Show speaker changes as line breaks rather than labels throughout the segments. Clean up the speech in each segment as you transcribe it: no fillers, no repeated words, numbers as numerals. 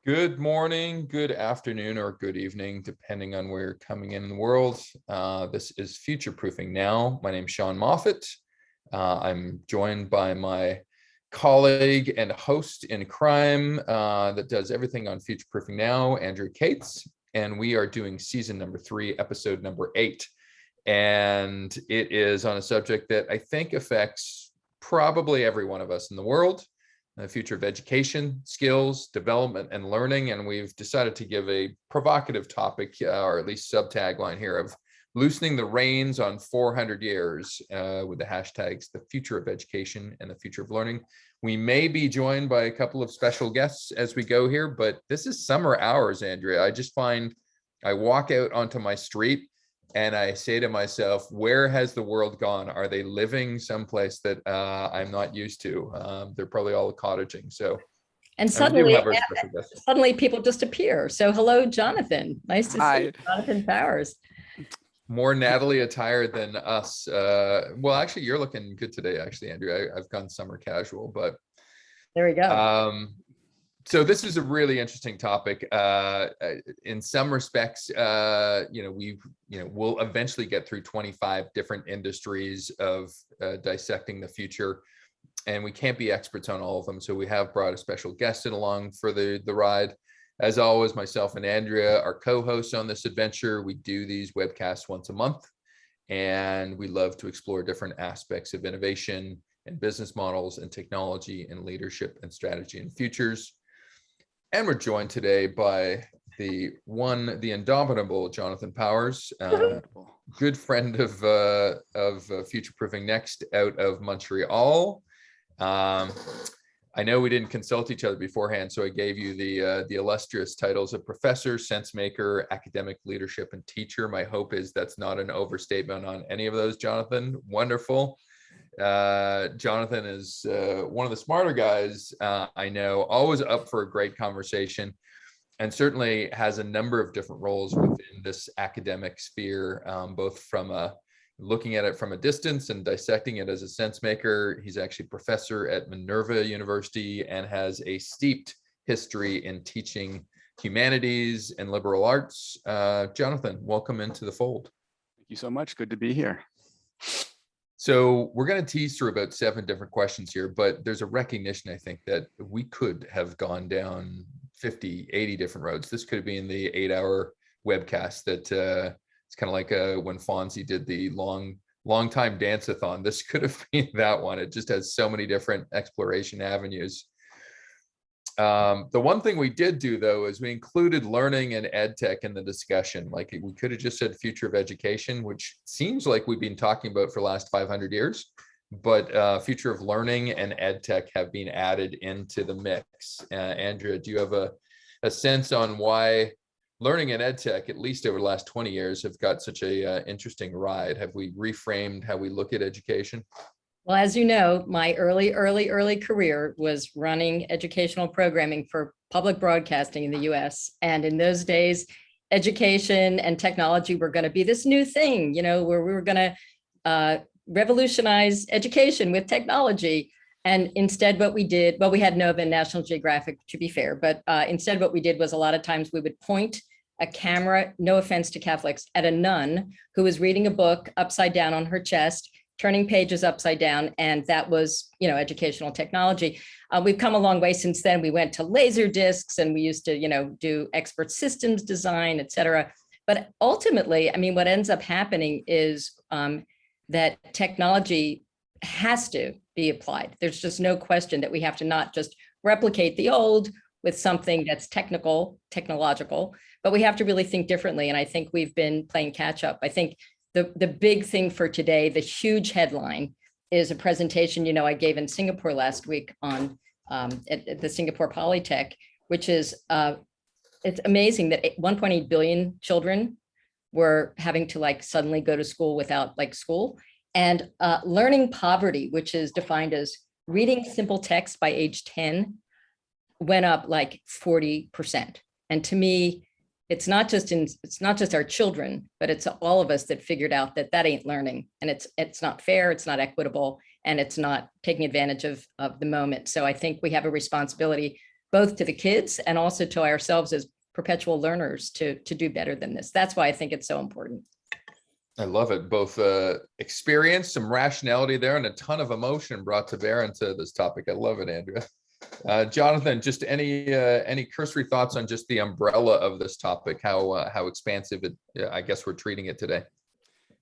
Good morning, good afternoon, or good evening, depending on where you're coming in the world. This is Futureproofing Now. My name's Sean Moffitt. I'm joined by my colleague and host in crime that does everything on Futureproofing Now, Andrea Cates, and we are doing season number 3, episode number 8. And it is on a subject that I think affects probably every one of us in the world. The future of education, skills, development, and learning. And we've decided to give a provocative topic, or at least sub-tagline here, of loosening the reins on 400 years with the hashtags, the future of education and the future of learning. We may be joined by a couple of special guests as we go here, but this is summer hours, Andrea. I just find I walk out onto my street and I say to myself, where has the world gone? Are they living someplace that I'm not used to? They're probably all cottaging. So,
and suddenly people just appear. So hello, Jonathan. Nice to see you, Jonathan Powers.
More Natalie attire than us. Well, actually, you're looking good today, actually, Andrea. I've gone summer casual, but
there we go.
So this is a really interesting topic. In some respects, we'll eventually get through 25 different industries of dissecting the future, and we can't be experts on all of them. So we have brought a special guest in along for the ride. As always, myself and Andrea are co-hosts on this adventure. We do these webcasts once a month, and we love to explore different aspects of innovation and business models and technology and leadership and strategy and futures. And we're joined today by the indomitable Jonathan Powers, good friend of Futureproofing Next out of Montreal. I know we didn't consult each other beforehand, so I gave you the illustrious titles of professor, sense maker, academic leadership, and teacher. My hope is that's not an overstatement on any of those, Jonathan. Wonderful. Jonathan is one of the smarter guys I know, always up for a great conversation, and certainly has a number of different roles within this academic sphere, both from looking at it from a distance and dissecting it as a sense maker. He's actually professor at Minerva University and has a steeped history in teaching humanities and liberal arts. Jonathan, welcome into the fold.
Thank you so much. Good to be here.
So we're going to tease through about 7 different questions here, but there's a recognition, I think, that we could have gone down 50, 80 different roads. This could have been the 8-hour webcast that it's kind of like when Fonzie did the long time dance-a-thon. This could have been that one. It just has so many different exploration avenues. The one thing we did do, though, is we included learning and edtech in the discussion. Like, we could have just said future of education, which seems like we've been talking about for the last 500 years, but future of learning and edtech have been added into the mix. Andrea, do you have a sense on why learning and edtech, at least over the last 20 years, have got such a interesting ride? Have we reframed how we look at education?
Well, as you know, my early career was running educational programming for public broadcasting in the US. And in those days, education and technology were going to be this new thing, where we were going to revolutionize education with technology. And instead what we did, well, we had Nova and National Geographic, to be fair, but instead what we did was a lot of times we would point a camera, no offense to Catholics, at a nun who was reading a book upside down on her chest, turning pages upside down, and that was, educational technology. We've come a long way since then. We went to laser discs, and we used to, do expert systems design, et cetera. But ultimately, I mean, what ends up happening is that technology has to be applied. There's just no question that we have to not just replicate the old with something that's technological, but we have to really think differently. And I think we've been playing catch up. I think the big thing for today, the huge headline, is a presentation, I gave in Singapore last week on at the Singapore Polytech, which is, it's amazing that 1.8 billion children were having to suddenly go to school without school, and learning poverty, which is defined as reading simple text by age 10, went up 40%. And to me, it's not just our children, but it's all of us that figured out that ain't learning, and it's not fair, it's not equitable, and it's not taking advantage of the moment. So I think we have a responsibility both to the kids and also to ourselves as perpetual learners to do better than this. That's why I think it's so important.
I love it. Both experience, some rationality there, and a ton of emotion brought to bear into this topic. I love it, Andrea. Jonathan, just any cursory thoughts on just the umbrella of this topic, how expansive it, I guess we're treating it today?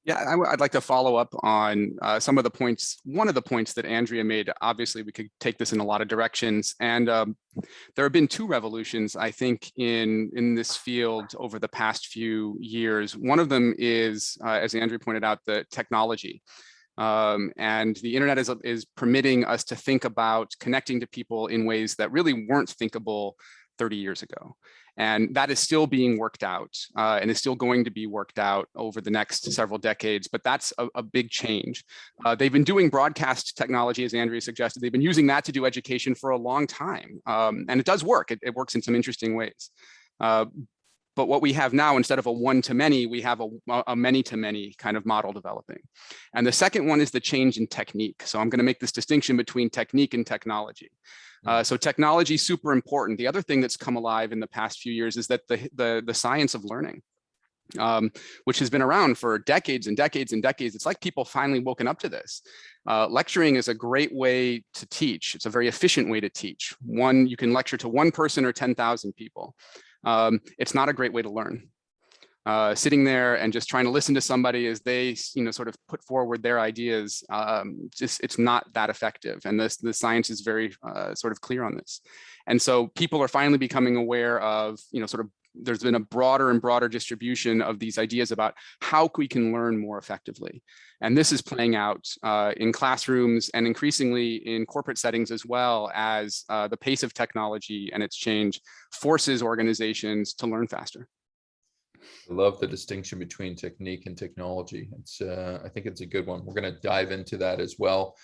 Yeah, I'd like to follow up on some of the points. One of the points that Andrea made, obviously we could take this in a lot of directions. And there have been two revolutions, I think, in this field over the past few years. One of them is, as Andrea pointed out, the technology. And the internet is permitting us to think about connecting to people in ways that really weren't thinkable 30 years ago. And that is still being worked out and is still going to be worked out over the next several decades, but that's a big change. They've been doing broadcast technology, as Andrea suggested. They've been using that to do education for a long time. And it does work. It works in some interesting ways. But what we have now, instead of a one-to-many, we have a many-to-many kind of model developing. And the second one is the change in technique. So I'm going to make this distinction between technique and technology. So technology is super important. The other thing that's come alive in the past few years is that the science of learning, which has been around for decades and decades and decades. It's like people finally woken up to this. Lecturing is a great way to teach. It's a very efficient way to teach. You can lecture to one person or 10,000 people. It's not a great way to learn. Sitting there and just trying to listen to somebody as they, sort of put forward their ideas, it's not that effective. And the science is very sort of clear on this. And so people are finally becoming aware of, there's been a broader and broader distribution of these ideas about how we can learn more effectively. And this is playing out in classrooms and increasingly in corporate settings, as well as the pace of technology and its change forces organizations to learn faster.
I love the distinction between technique and technology. I think it's a good one. We're going to dive into that as well.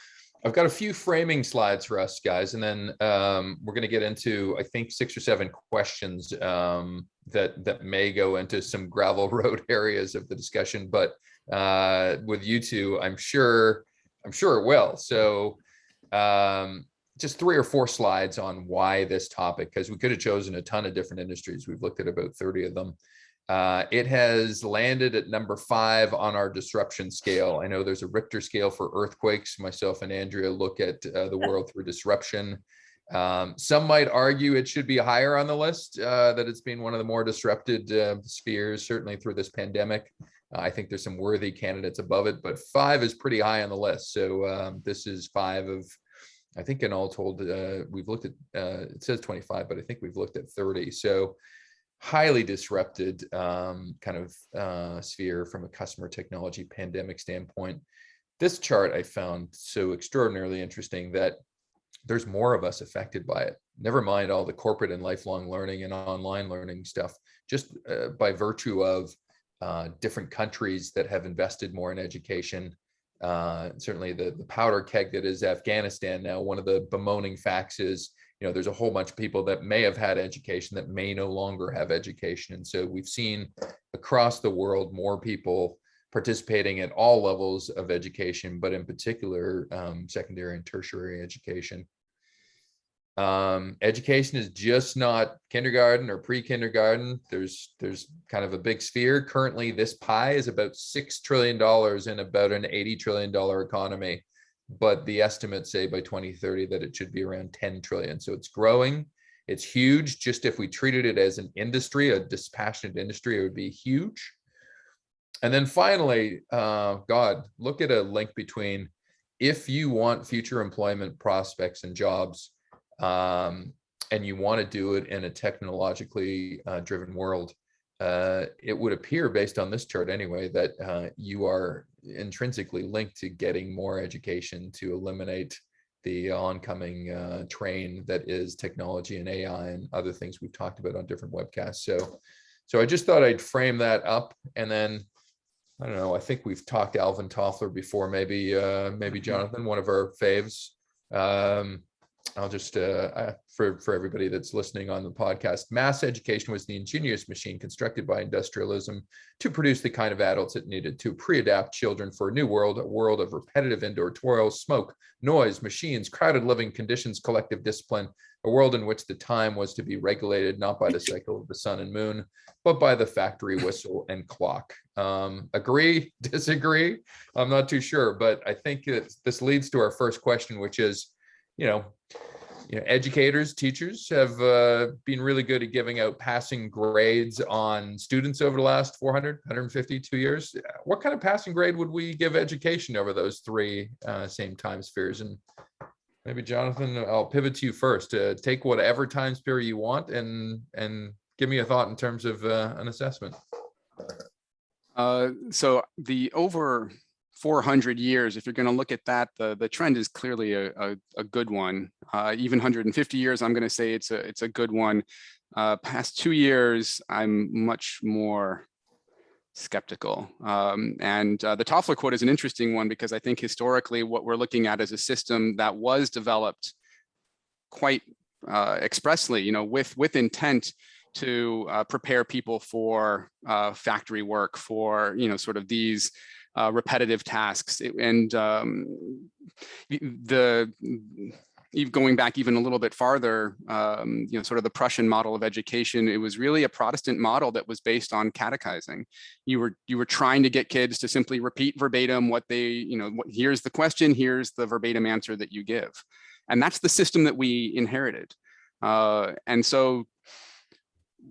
I've got a few framing slides for us guys, and then we're going to get into, I think, 6 or 7 questions that may go into some gravel road areas of the discussion, but with you two, I'm sure it will. So just 3 or 4 slides on why this topic, because we could have chosen a ton of different industries. We've looked at about 30 of them. It has landed at number 5 on our disruption scale. I know there's a Richter scale for earthquakes. Myself and Andrea look at the world through disruption. Some might argue it should be higher on the list, that it's been one of the more disrupted spheres, certainly through this pandemic. I think there's some worthy candidates above it, but 5 is pretty high on the list. So this is 5 of, I think in all told, we've looked at, it says 25, but I think we've looked at 30. So highly disrupted kind of sphere from a customer technology pandemic standpoint. This chart I found so extraordinarily interesting that there's more of us affected by it. Never mind all the corporate and lifelong learning and online learning stuff, just by virtue of different countries that have invested more in education. Certainly the powder keg that is Afghanistan now, one of the bemoaning facts is, there's a whole bunch of people that may have had education that may no longer have education. And so we've seen across the world more people participating at all levels of education, but in particular, secondary and tertiary education. Education is just not kindergarten or pre-kindergarten. There's kind of a big sphere. Currently, this pie is about $6 trillion in about an $80 trillion economy. But the estimates say by 2030 that it should be around 10 trillion. So it's growing. It's huge. Just if we treated it as an industry, a dispassionate industry, it would be huge. And then finally, God, look at a link between, if you want future employment prospects and jobs, and you want to do it in a technologically driven world, it would appear, based on this chart anyway, that you are intrinsically linked to getting more education to eliminate the oncoming train that is technology and AI and other things we've talked about on different webcasts. So I just thought I'd frame that up. And then, I don't know, I think we've talked Alvin Toffler before, maybe Jonathan, one of our faves. I'll just, for everybody that's listening on the podcast, mass education was the ingenious machine constructed by industrialism to produce the kind of adults it needed to pre-adapt children for a new world, a world of repetitive indoor toil, smoke, noise, machines, crowded living conditions, collective discipline, a world in which the time was to be regulated not by the cycle of the sun and moon, but by the factory whistle and clock. Agree, disagree? I'm not too sure, but I think this leads to our first question, which is, educators, teachers have been really good at giving out passing grades on students over the last 152 years. What kind of passing grade would we give education over those three same time spheres? And maybe Jonathan, I'll pivot to you first. Take whatever time sphere you want and give me a thought in terms of an assessment.
So the over 400 years, if you're going to look at that, the trend is clearly a good one. Even 150 years, I'm going to say it's a good one. Past 2 years, I'm much more skeptical. And the Toffler quote is an interesting one because I think historically what we're looking at is a system that was developed quite expressly, with intent to prepare people for factory work, for sort of these repetitive tasks. Going back even a little bit farther, sort of the Prussian model of education, it was really a Protestant model that was based on catechizing. You were trying to get kids to simply repeat verbatim what they, here's the question, here's the verbatim answer that you give. And that's the system that we inherited. And so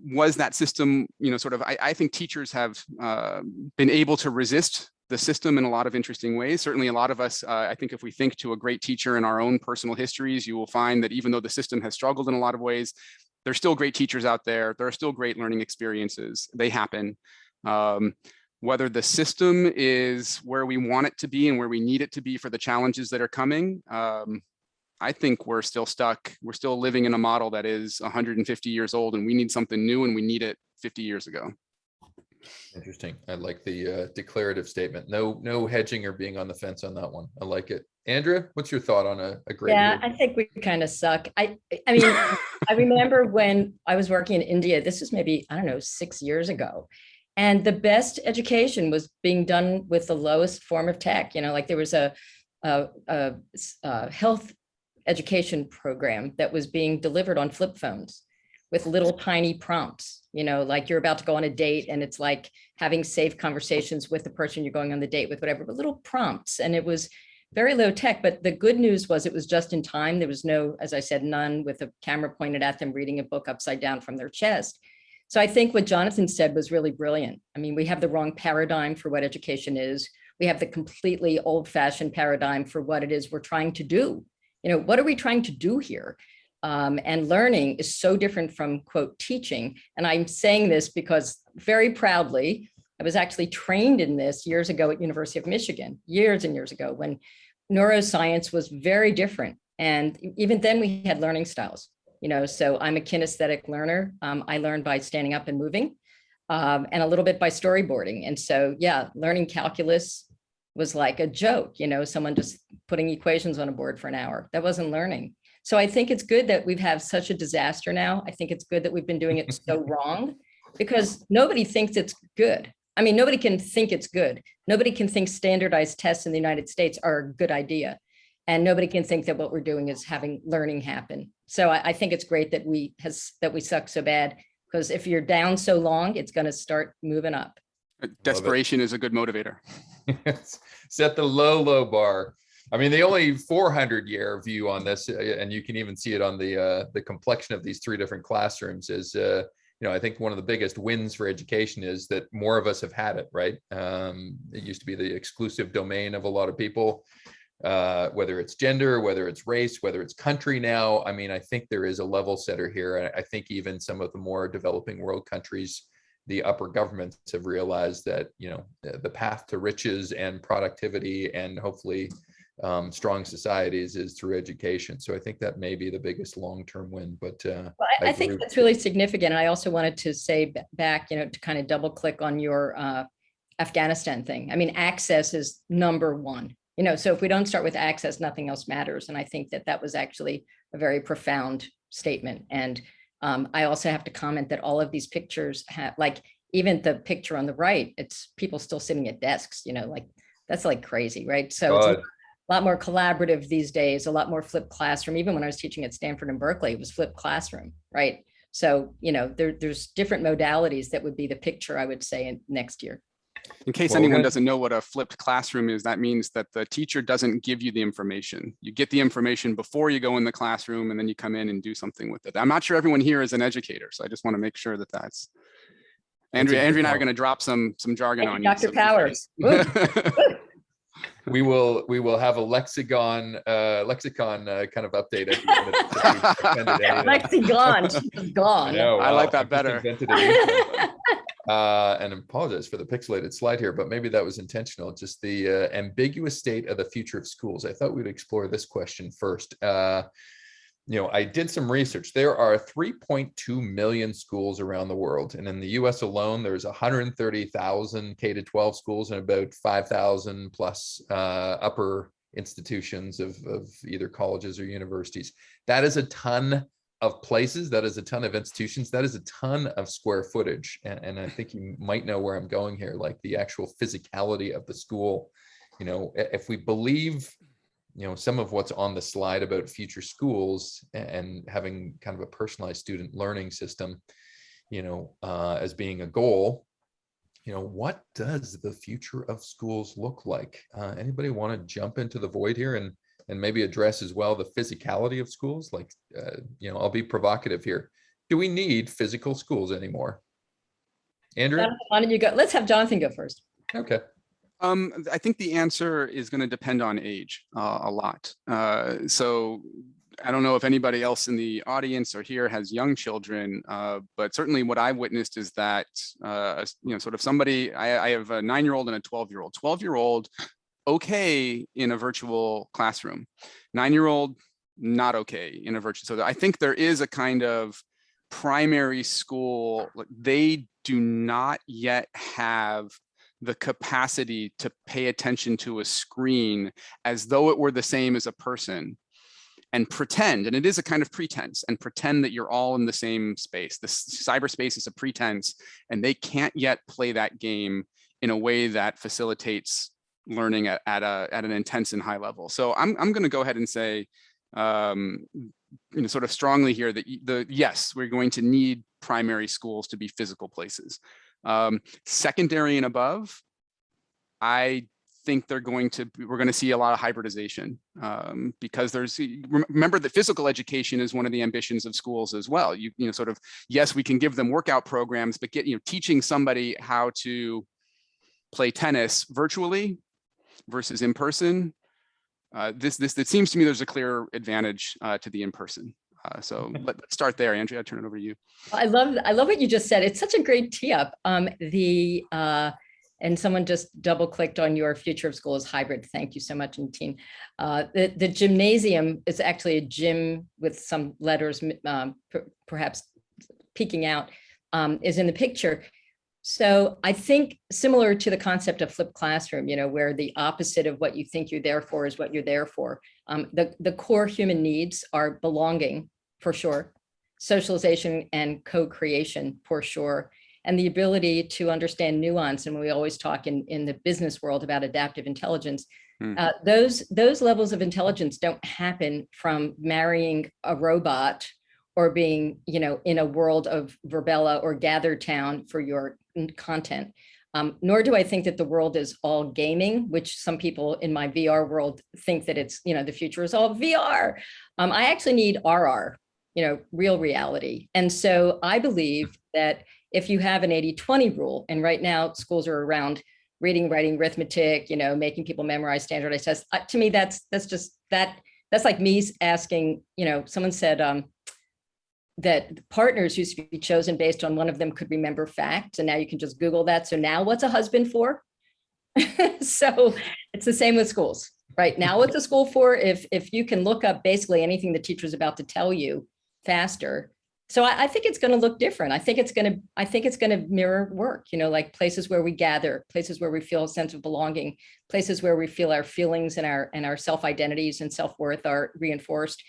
was that system, I think teachers have been able to resist the system in a lot of interesting ways. Certainly a lot of us, I think if we think to a great teacher in our own personal histories, you will find that even though the system has struggled in a lot of ways, there's still great teachers out there. There are still great learning experiences. They happen. Whether the system is where we want it to be and where we need it to be for the challenges that are coming, I think we're still stuck. We're still living in a model that is 150 years old, and we need something new, and we need it 50 years ago.
Interesting. I like the declarative statement. No hedging or being on the fence on that one. I like it. Andrea, what's your thought on a grade?
Yeah, I think we kind of suck. I mean, I remember when I was working in India, this was maybe, 6 years ago. And the best education was being done with the lowest form of tech. Like there was a health education program that was being delivered on flip phones with little tiny prompts, like you're about to go on a date and it's like having safe conversations with the person you're going on the date with, whatever, but little prompts. And it was very low tech, but the good news was it was just in time. There was no, as I said, none with a camera pointed at them reading a book upside down from their chest. So I think what Jonathan said was really brilliant. I mean, we have the wrong paradigm for what education is. We have the completely old-fashioned paradigm for what it is we're trying to do. What are we trying to do here? And learning is so different from, quote, teaching. And I'm saying this because very proudly, I was actually trained in this years ago at University of Michigan, years and years ago, when neuroscience was very different. And even then we had learning styles, so I'm a kinesthetic learner. I learned by standing up and moving, and a little bit by storyboarding. And so, yeah, learning calculus was like a joke, someone just putting equations on a board for an hour. That wasn't learning. So I think it's good that we've had such a disaster now. I think it's good that we've been doing it so wrong, because nobody thinks it's good. I mean, nobody can think it's good. Nobody can think standardized tests in the United States are a good idea. And nobody can think that what we're doing is having learning happen. So I think it's great that we suck so bad, because if you're down so long, it's going to start moving up.
Desperation is a good motivator.
Set the low bar. I mean, the only 400-year view on this, and you can even see it on the complexion of these three different classrooms, is I think one of the biggest wins for education is that more of us have had it, right? It used to be the exclusive domain of a lot of people, whether it's gender, whether it's race, whether it's country now. I mean, I think there is a level setter here. I think even some of the more developing world countries, the upper governments have realized that, the path to riches and productivity and hopefully strong societies is through education. So I think that may be the biggest long-term win. But
I think that's really significant. And I also wanted to say back, to kind of double click on your Afghanistan thing. I mean, access is number one. So if we don't start with access, nothing else matters. And I think that was actually a very profound statement. And I also have to comment that all of these pictures have, like, even the picture on the right, it's people still sitting at desks, like that's like crazy, right? So it's a lot more collaborative these days, a lot more flipped classroom. Even when I was teaching at Stanford and Berkeley, it was flipped classroom, right? So, there's different modalities that would be the picture, I would say, in next year.
In case anyone doesn't know what a flipped classroom is, that means that the teacher doesn't give you the information. You get the information before you go in the classroom, and then you come in and do something with it. I'm not sure everyone here is an educator, so I just want to make sure that that's. Andrea and I are going to drop some jargon on you.
Dr. Powers.
We will have a lexicon kind of update at the end.
Lexicon, she's gone.
I like that better.
And apologize for the pixelated slide here, but maybe that was intentional. Just the ambiguous state of the future of schools. I thought we'd explore this question first. I did some research. There are 3.2 million schools around the world. And in the US alone, there's 130,000 K-12 schools and about 5,000 plus upper institutions of either colleges or universities. That is a ton of places. That is a ton of institutions. That is a ton of square footage. And I think you might know where I'm going here, like the actual physicality of the school. If we believe some of what's on the slide about future schools and having kind of a personalized student learning system, as being a goal, what does the future of schools look like? Anybody want to jump into the void here and maybe address as well the physicality of schools? Like, I'll be provocative here. Do we need physical schools anymore? Andrea?
Why don't you go? Let's have Jonathan go first.
Okay.
I think the answer is going to depend on age a lot. So I don't know if anybody else in the audience or here has young children, but certainly what I witnessed is that, sort of somebody, I have a 9-year-old and a 12-year-old. 12-year-old, okay in a virtual classroom. 9-year-old, not okay in a virtual. So I think there is a kind of primary school, they do not yet have the capacity to pay attention to a screen as though it were the same as a person and pretend, and it is a kind of pretense, and pretend that you're all in the same space. The cyberspace is a pretense, and they can't yet play that game in a way that facilitates learning at an intense and high level. So I'm going to go ahead and say, sort of strongly here that yes, we're going to need primary schools to be physical places. Secondary and above, I think we're going to see a lot of hybridization because remember that physical education is one of the ambitions of schools as well. Sort of, yes, we can give them workout programs, but teaching somebody how to play tennis virtually versus in person. It seems to me there's a clear advantage to the in person. So let's start there. Andrea, I'll turn it over to you.
I love what you just said. It's such a great tee up. And someone just double clicked on your future of school is hybrid. Thank you so much, Natine. The gymnasium is actually a gym with some letters perhaps peeking out is in the picture. So I think similar to the concept of flipped classroom, where the opposite of what you think you're there for is what you're there for. The core human needs are belonging, for sure, socialization and co-creation, for sure, and the ability to understand nuance. And we always talk in the business world about adaptive intelligence. Those levels of intelligence don't happen from marrying a robot or being, in a world of Verbella or Gather Town for your content. Nor do I think that the world is all gaming, which some people in my VR world think that it's, the future is all VR. I actually need RR, real reality. And so I believe that if you have an 80-20 rule, and right now schools are around reading, writing, arithmetic, making people memorize standardized tests. To me, that's like me asking, someone said, that partners used to be chosen based on one of them could remember facts, and now you can just Google that. So now what's a husband for? So it's the same with schools, right? Now what's a school for? If you can look up basically anything the teacher's about to tell you faster. So I think it's going to look different. I think it's going to mirror work, like places where we gather, places where we feel a sense of belonging, places where we feel our feelings and our self-identities and self-worth are reinforced.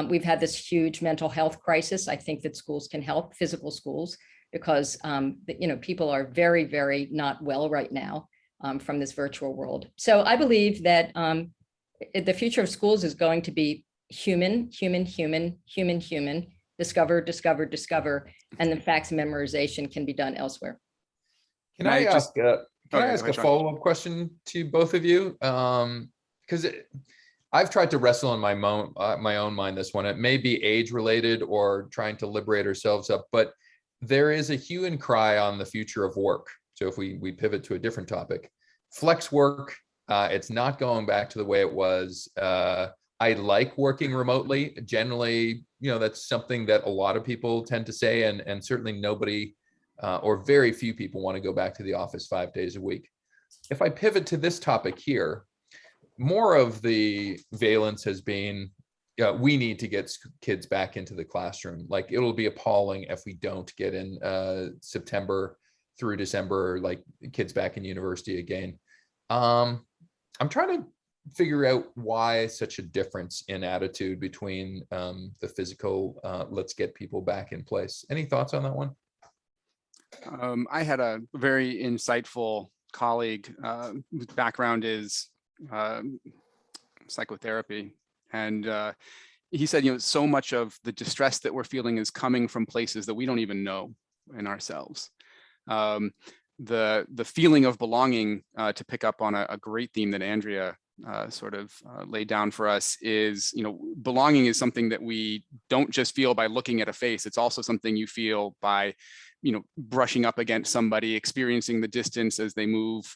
We've had this huge mental health crisis. I think that schools can help, physical schools, because people are very, very not well right now from this virtual world. So I believe that the future of schools is going to be human, human, human, human, human, discover, discover, discover, and the facts memorization can be done elsewhere.
Can I ask a
Sean.
follow-up question to both of you? Because I've tried to wrestle in my own mind this one. It may be age-related or trying to liberate ourselves up, but there is a hue and cry on the future of work. So if we pivot to a different topic, flex work, it's not going back to the way it was. I like working remotely. Generally, that's something that a lot of people tend to say, and certainly nobody or very few people want to go back to the office 5 days a week. If I pivot to this topic here, more of the valence has been, we need to get kids back into the classroom. Like, it'll be appalling if we don't get in September through December, like kids back in university again. I'm trying to figure out why such a difference in attitude between the physical, let's get people back in place. Any thoughts on that one?
I had a very insightful colleague whose background is psychotherapy. And he said, so much of the distress that we're feeling is coming from places that we don't even know in ourselves. The feeling of belonging, to pick up on a great theme that Andrea laid down for us, is, belonging is something that we don't just feel by looking at a face. It's also something you feel by, brushing up against somebody, experiencing the distance as they move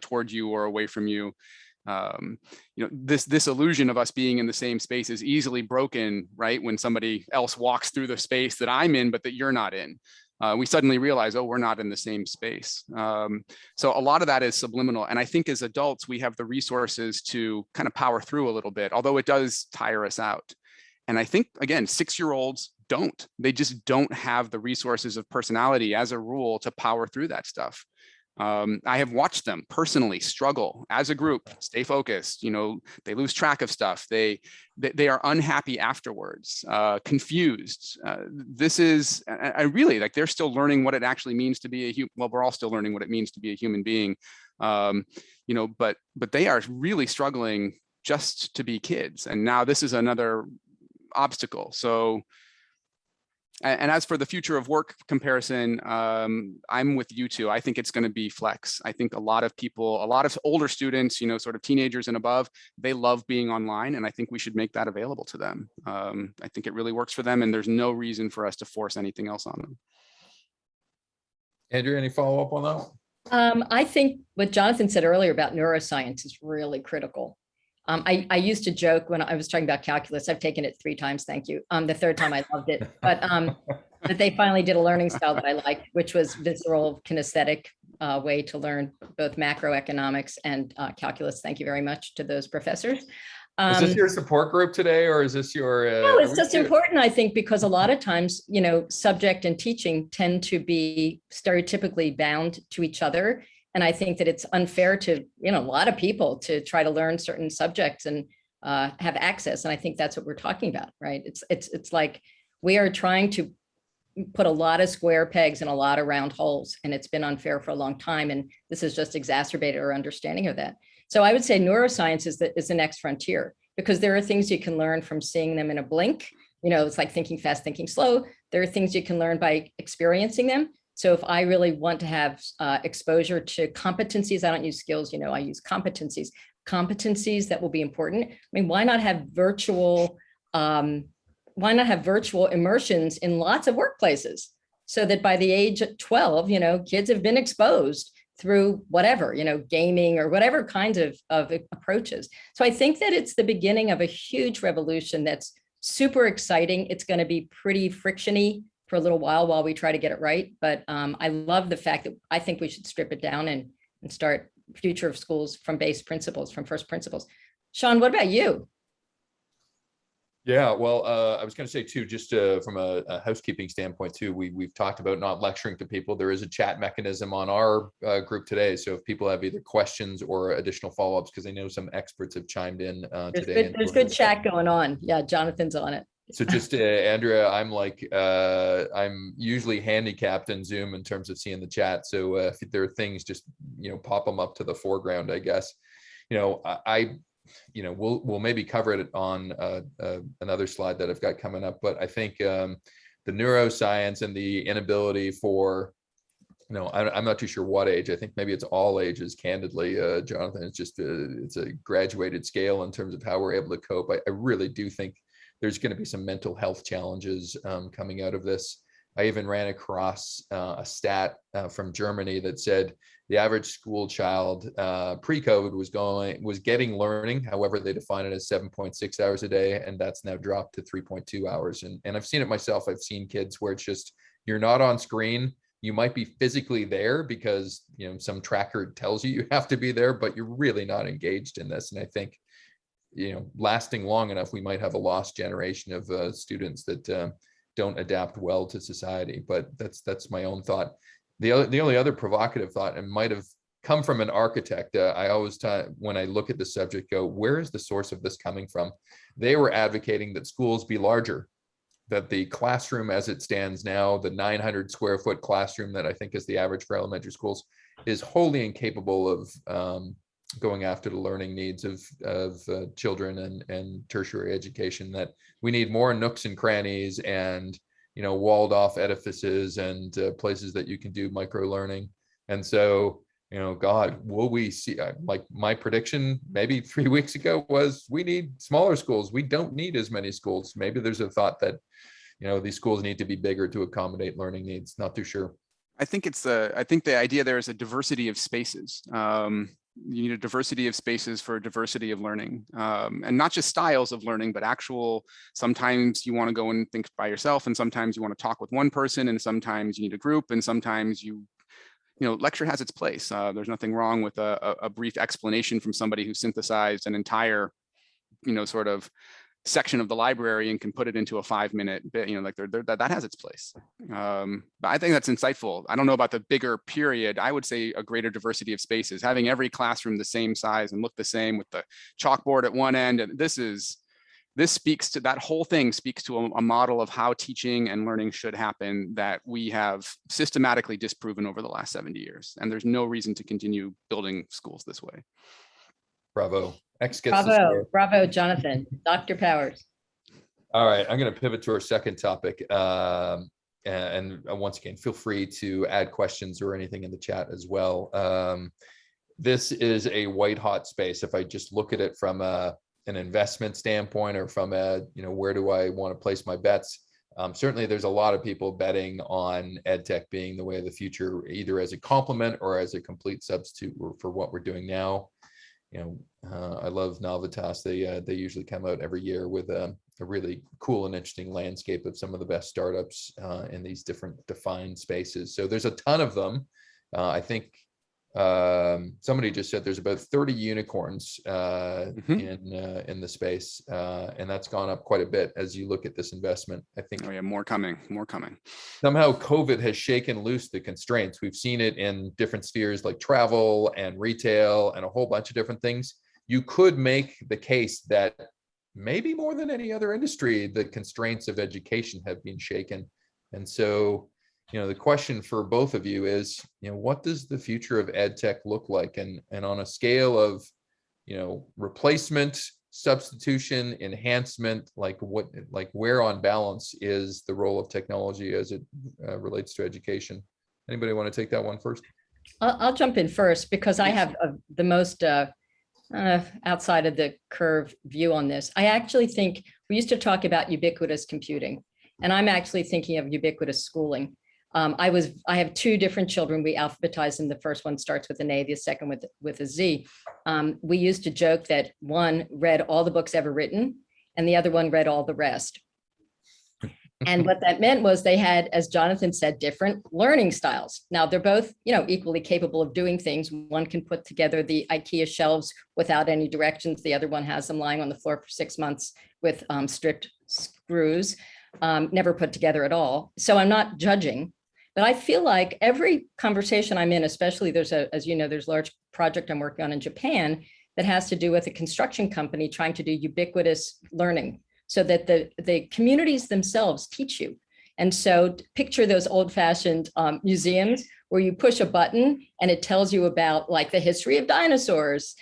toward you or away from you. This illusion of us being in the same space is easily broken, right? When somebody else walks through the space that I'm in, but that you're not in. We suddenly realize, oh, we're not in the same space. So a lot of that is subliminal. And I think as adults, we have the resources to kind of power through a little bit, although it does tire us out. And I think, again, 6-year-olds don't. They just don't have the resources of personality as a rule to power through that stuff. I have watched them personally struggle as a group, stay focused. They lose track of stuff. They are unhappy afterwards, confused. This is, I really like, they're still learning what it actually means to be a human. Well, we're all still learning what it means to be a human being, but they are really struggling just to be kids. And now this is another obstacle. So, and as for the future of work comparison, I'm with you too. I think it's going to be flex. I think a lot of older students, sort of teenagers and above, they love being online, and I think we should make that available to them. I think it really works for them, and there's no reason for us to force anything else on them.
Andrea, any follow-up on that?
I think what Jonathan said earlier about neuroscience is really critical. I used to joke when I was talking about calculus. I've taken it 3 times, thank you. The third time I loved it, but they finally did a learning style that I liked, which was visceral kinesthetic way to learn both macroeconomics and calculus. Thank you very much to those professors.
Is this your support group today, or is this your?
No, it's just important, I think, because a lot of times, subject and teaching tend to be stereotypically bound to each other. And I think that it's unfair to, a lot of people to try to learn certain subjects and have access. And I think that's what we're talking about, right? It's like we are trying to put a lot of square pegs in a lot of round holes, and it's been unfair for a long time. And this has just exacerbated our understanding of that. So I would say neuroscience is the next frontier, because there are things you can learn from seeing them in a blink. It's like thinking fast, thinking slow. There are things you can learn by experiencing them. So if I really want to have exposure to competencies, I don't use skills, I use competencies that will be important. I mean, why not have virtual immersions in lots of workplaces, so that by the age of 12, kids have been exposed through whatever, gaming or whatever kinds of approaches. So I think that it's the beginning of a huge revolution that's super exciting. It's going to be pretty frictiony for a little while we try to get it right. But I love the fact that I think we should strip it down and start future of schools from base principles, from first principles. Sean, what about you?
Yeah, well, I was going to say too, just from a housekeeping standpoint too, we've talked about not lecturing to people. There is a chat mechanism on our group today. So if people have either questions or additional follow-ups, because I know some experts have chimed in today.
There's good chat going on. Yeah, Jonathan's on it.
So just Andrea, I'm usually handicapped in Zoom in terms of seeing the chat. So if there are things, just pop them up to the foreground, I guess. We'll maybe cover it on another slide that I've got coming up. But I think the neuroscience and the inability for, I'm not too sure what age. I think maybe it's all ages. Candidly, Jonathan, it's just it's a graduated scale in terms of how we're able to cope. I really do think there's going to be some mental health challenges coming out of this. I even ran across a stat from Germany that said the average school child pre-COVID was getting learning. However, they define it as 7.6 hours a day, and that's now dropped to 3.2 hours. And I've seen it myself. I've seen kids where it's just, you're not on screen. You might be physically there because some tracker tells you have to be there, but you're really not engaged in this. And I think lasting long enough, we might have a lost generation of students that don't adapt well to society. But that's my own thought. The only other provocative thought, and might have come from an architect, I always when I look at the subject, go, where is the source of this coming from? They were advocating that schools be larger, that the classroom as it stands now, the 900 square foot classroom that I think is the average for elementary schools, is wholly incapable of going after the learning needs of children and tertiary education, that we need more nooks and crannies and walled off edifices and places that you can do micro learning. And so, God, will we see, like my prediction maybe 3 weeks ago was, we need smaller schools. We don't need as many schools. Maybe there's a thought that, these schools need to be bigger to accommodate learning needs. Not too sure.
I think the idea there is a diversity of spaces. You need a diversity of spaces for a diversity of learning, and not just styles of learning, but actual, sometimes you want to go and think by yourself, and sometimes you want to talk with one person, and sometimes you need a group, and sometimes lecture has its place. There's nothing wrong with a brief explanation from somebody who synthesized an entire, sort of section of the library and can put it into a 5-minute bit, that has its place. But I think that's insightful. I don't know about the bigger period. I would say a greater diversity of spaces, having every classroom the same size and look the same with the chalkboard at one end. And this speaks to, that whole thing speaks to a model of how teaching and learning should happen that we have systematically disproven over the last 70 years. And there's no reason to continue building schools this way.
Bravo. X gets the score.
Bravo, Jonathan. Dr. Powers.
All right, I'm going to pivot to our second topic. And once again, feel free to add questions or anything in the chat as well. This is a white hot space. If I just look at it from an investment standpoint, or from where do I want to place my bets? Certainly there's a lot of people betting on EdTech being the way of the future, either as a complement or as a complete substitute for what we're doing now. I love Navitas. They usually come out every year with a really cool and interesting landscape of some of the best startups in these different defined spaces. So there's a ton of them. I think somebody just said there's about 30 unicorns in the space, and that's gone up quite a bit as you look at this investment. I think
more coming.
Somehow COVID has shaken loose the constraints. We've seen it in different spheres like travel and retail and a whole bunch of different things. You could make the case that maybe more than any other industry, the constraints of education have been shaken. And so the question for both of you is, what does the future of EdTech look like? And on a scale of, replacement, substitution, enhancement, where on balance is the role of technology as it relates to education? Anybody want to take that one first?
I'll jump in first because I have the most outside of the curve view on this. I actually think we used to talk about ubiquitous computing, and I'm actually thinking of ubiquitous schooling. I have two different children. We alphabetize them. The first one starts with an A, the second with a Z. We used to joke that one read all the books ever written and the other one read all the rest. And what that meant was they had, as Jonathan said, different learning styles. Now they're both, equally capable of doing things. One can put together the IKEA shelves without any directions. The other one has them lying on the floor for 6 months with stripped screws, never put together at all. So I'm not judging, but I feel like every conversation I'm in, especially there's a large project I'm working on in Japan that has to do with a construction company trying to do ubiquitous learning, so that the communities themselves teach you. And so picture those old-fashioned museums where you push a button and it tells you about like the history of dinosaurs.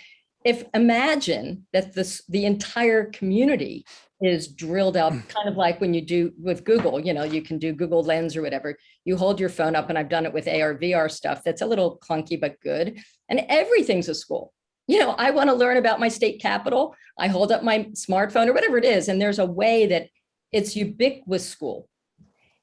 Imagine that the entire community is drilled out, kind of like when you do with Google, you can do Google Lens or whatever. You hold your phone up, and I've done it with AR, VR stuff that's a little clunky, but good. And everything's a school. I want to learn about my state capital. I hold up my smartphone or whatever it is, and there's a way that it's ubiquitous school.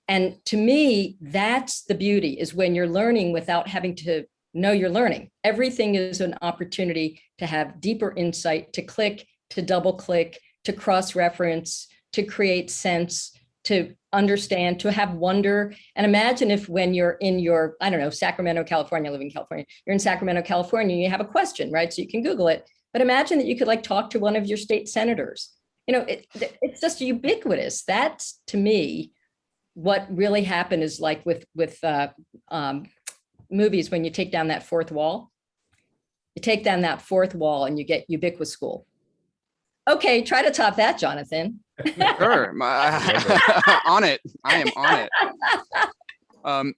And to me, that's the beauty, is when you're learning without having to know you're learning. Everything is an opportunity to have deeper insight, to click, to double click, to cross-reference, to create sense, to understand, to have wonder. And imagine if when you're in your, Sacramento, California, I live in California, you're in Sacramento, California, and you have a question, right? So you can Google it, but imagine that you could talk to one of your state senators. It's just ubiquitous. That's, to me, what really happened is like with movies, when you take down that fourth wall, and you get ubiquitous school. Okay, try to top that, Jonathan.
Sure. On it. I am on it.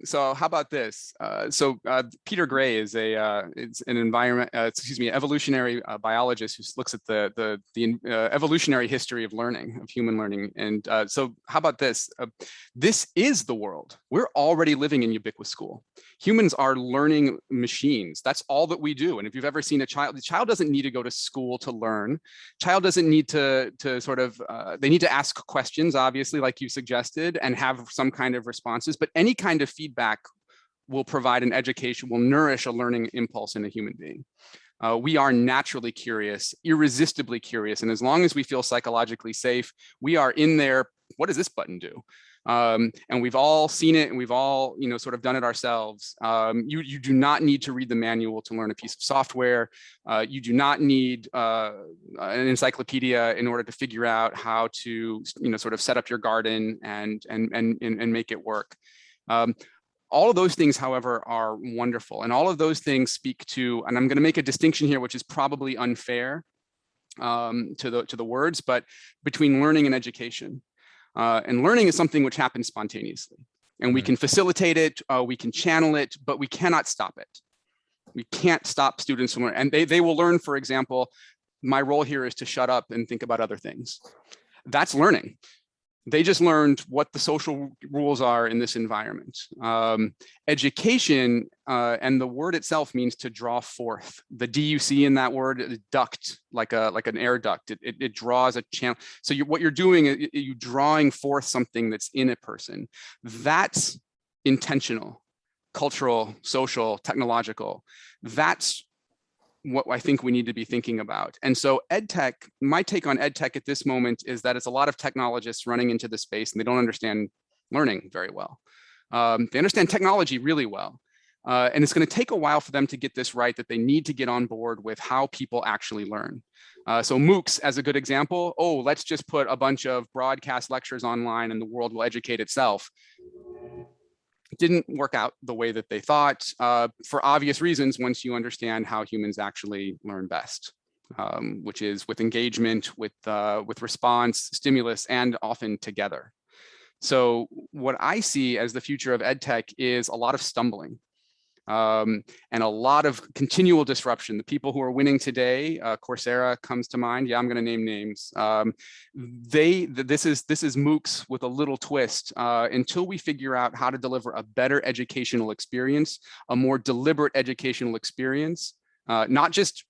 So how about this? Peter Gray is an evolutionary biologist who looks at the evolutionary history of learning, of human learning. And so how about this? This is the world. We're already living in ubiquitous school. Humans are learning machines. That's all that we do. And if you've ever seen a child, the child doesn't need to go to school to learn. Child doesn't need to they need to ask questions, obviously, like you suggested, and have some kind of responses, but any kind of feedback will provide an education, will nourish a learning impulse in a human being. We are naturally curious, irresistibly curious. And as long as we feel psychologically safe, we are in there. What does this button do? And we've all seen it, and we've all, sort of done it ourselves. You do not need to read the manual to learn a piece of software. You do not need an encyclopedia in order to figure out how to, sort of set up your garden and make it work. All of those things, however, are wonderful, and all of those things speak to, and I'm going to make a distinction here, which is probably unfair to the words, but between learning and education. And learning is something which happens spontaneously, and we can facilitate it, we can channel it, but we cannot stop it. We can't stop students from learning, and they will learn. For example, my role here is to shut up and think about other things. That's learning. They just learned what the social rules are in this environment. Education, and the word itself means to draw forth. The D you see in that word is duct, like an air duct. It draws a channel. So what you're doing, you're drawing forth something that's in a person. That's intentional, cultural, social, technological. That's what I think we need to be thinking about. And so EdTech, my take on EdTech at this moment is that it's a lot of technologists running into the space, and they don't understand learning very well. They understand technology really well. And it's going to take a while for them to get this right, that they need to get on board with how people actually learn. So MOOCs as a good example. Oh, let's just put a bunch of broadcast lectures online and the world will educate itself. Didn't work out the way that they thought, for obvious reasons, once you understand how humans actually learn best, which is with engagement, with response, stimulus, and often together. So what I see as the future of EdTech is a lot of stumbling. And a lot of continual disruption. The people who are winning today, Coursera comes to mind. Yeah, I'm going to name names. This is MOOCs with a little twist. Until we figure out how to deliver a better educational experience, a more deliberate educational experience, not just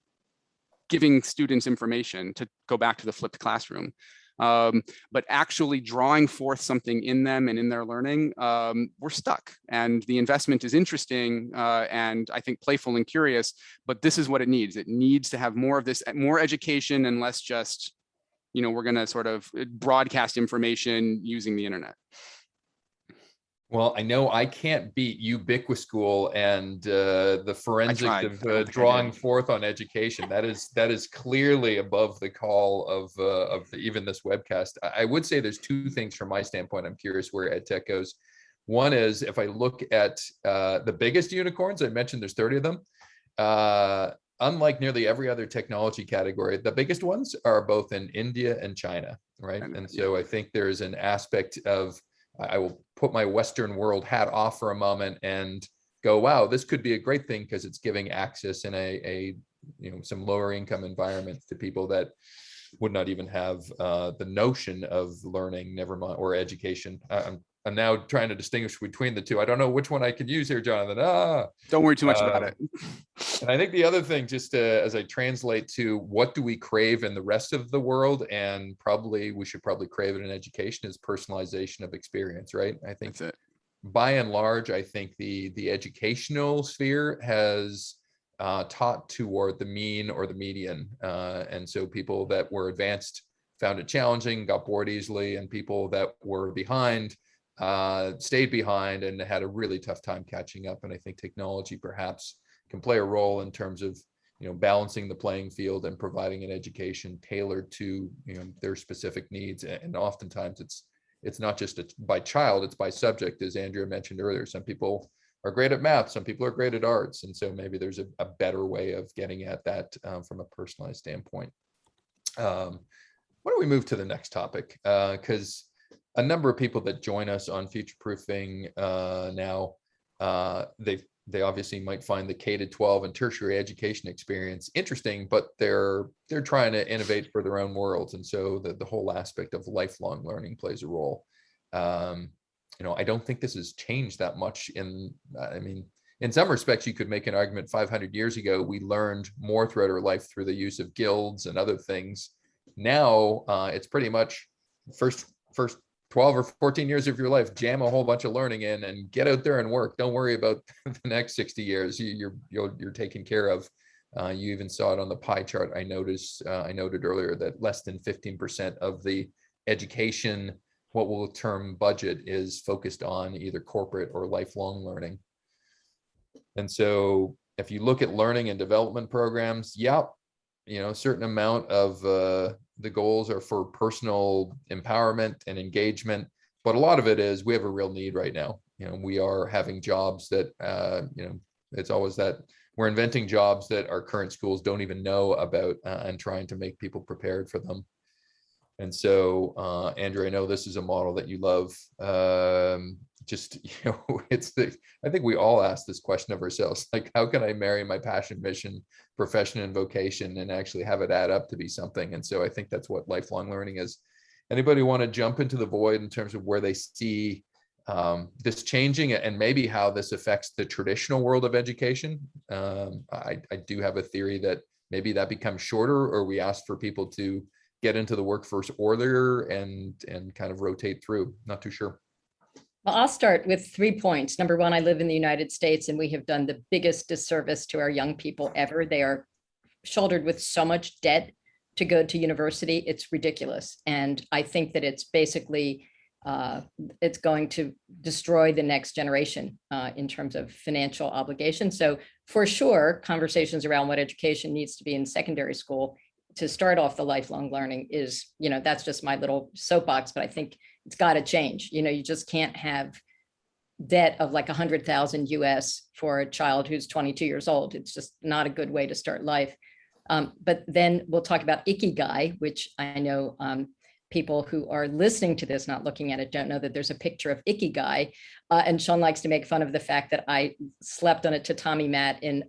giving students information, to go back to the flipped classroom, but actually drawing forth something in them and in their learning, we're stuck. And the investment is interesting and I think playful and curious, but this is what it needs. It needs to have more of this, more education, and less just, we're going to sort of broadcast information using the internet.
Well, I know I can't beat Ubiquischool and the forensics
I
of
don't think I
drawing
did.
forth on education. That is clearly above the call of even this webcast. I would say there's two things from my standpoint. I'm curious where EdTech goes. One is if I look at the biggest unicorns, I mentioned there's 30 of them. Unlike nearly every other technology category, the biggest ones are both in India and China, right? And so I think there's an aspect of, I will put my Western world hat off for a moment and go, wow, this could be a great thing because it's giving access in a some lower income environments to people that would not even have the notion of learning, never mind, or education. I'm now trying to distinguish between the two. I don't know which one I could use here, Jonathan.
Don't worry too much about it.
And I think the other thing, just as I translate to what do we crave in the rest of the world, and probably we should probably crave it in education, is personalization of experience, right? I think
That's it.
by and large, I think the educational sphere has taught toward the mean or the median. And so people that were advanced found it challenging, got bored easily, and people that were behind stayed behind and had a really tough time catching up. And I think technology perhaps can play a role in terms of balancing the playing field and providing an education tailored to their specific needs. And oftentimes it's not just by child, it's by subject, as Andrea mentioned earlier. Some people are great at math, some people are great at arts, and so maybe there's a better way of getting at that from a personalized standpoint. Why don't we move to the next topic? Because a number of people that join us on Futureproofing now, they obviously might find the K-12 and tertiary education experience interesting, but they're trying to innovate for their own worlds, and so the whole aspect of lifelong learning plays a role. I don't think this has changed that much. In some respects, you could make an argument 500 years ago, we learned more throughout our life through the use of guilds and other things. Now, it's pretty much first 12 or 14 years of your life, jam a whole bunch of learning in and get out there and work. Don't worry about the next 60 years. You're taken care of. You even saw it on the pie chart. I noted earlier that less than 15% of the education, what we'll term budget, is focused on either corporate or lifelong learning. And so if you look at learning and development programs, a certain amount of the goals are for personal empowerment and engagement, but a lot of it is we have a real need right now. We are having jobs that, it's always that we're inventing jobs that our current schools don't even know about and trying to make people prepared for them. And so, Andrea, I know this is a model that you love. I think we all ask this question of ourselves, like, how can I marry my passion, mission, profession, and vocation and actually have it add up to be something? And so I think that's what lifelong learning is. Anybody want to jump into the void in terms of where they see this changing and maybe how this affects the traditional world of education? I do have a theory that maybe that becomes shorter, or we ask for people to get into the workforce earlier and kind of rotate through. Not too sure.
Well, I'll start with 3 points. Number one, I live in the United States, and we have done the biggest disservice to our young people ever. They are shouldered with so much debt to go to university. It's ridiculous. And I think that it's basically, it's going to destroy the next generation in terms of financial obligations. So for sure, conversations around what education needs to be in secondary school to start off the lifelong learning is, that's just my little soapbox, but I think it's got to change. You just can't have debt of like 100,000 US for a child who's 22 years old. It's just not a good way to start life. But then we'll talk about Ikigai, which I know people who are listening to this, not looking at it, don't know that there's a picture of Ikigai. And Sean likes to make fun of the fact that I slept on a tatami mat in